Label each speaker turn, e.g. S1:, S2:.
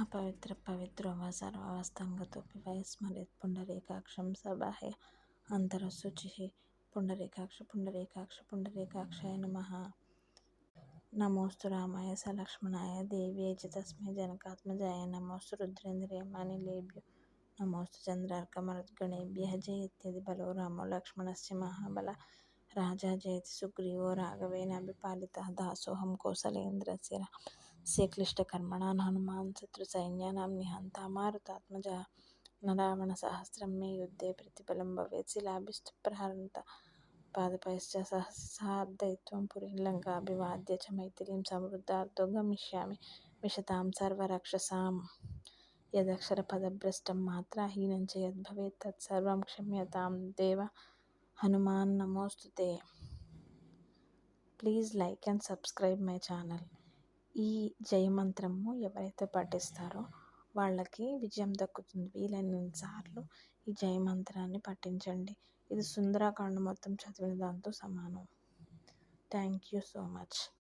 S1: अपवित्र पवित्रो वा सर्वावस्थाङ्गतोऽपि वयस्मरेत् पुण्डरीकाक्षं सबाह्य अन्तरशुचिः पुण्डरीकाक्षाय नमः। नमोऽस्तु रामाय सलक्ष्मणाय देव्यै च तस्मै जनकात्मजाय नमोऽस्तु रुद्रेन्द्रियमानिलेभ्यो नमोऽस्तु चन्द्रार्कमरुद्गणेभ्यः जयत्यदि बलो रामो लक्ष्मणस्य महाबलः राजा जयति सुग्रीवो राघवेणाभिपालितः दासोऽहं कौसलेन्द्रस्य रामस्य क्लिष्टकर्मणां हनुमान् शत्रुसैन्यानां निहन्ता मारुतात्मजः न रावणसहस्रं मे युद्धे प्रतिफलं भवेत् शिलाभिस्तु प्रहरन्ता पादपैश्च सार्धयित्वं पुरीं लङ्काभिवाद्य च मैथिलीं समृद्धार्तो गमिष्यामि विशतां सर्वरक्षसां यदक्षरपदभ्रष्टं मात्राहीनं च यद्भवेत् तत्सर्वं क्षम्यतां देव हनुमान् नमोऽस्तु ते। Please like and subscribe my channel. ఈ జయమంత్రము ఎవరైతే పఠిస్తారో వాళ్ళకి విజయం దక్కుతుంది. వీలైనంత సార్లు ఈ జయమంత్రాన్ని పఠించండి. ఇది సుందరాకాండ మొత్తం చదివిన దాంతో సమానం. Thank you so much.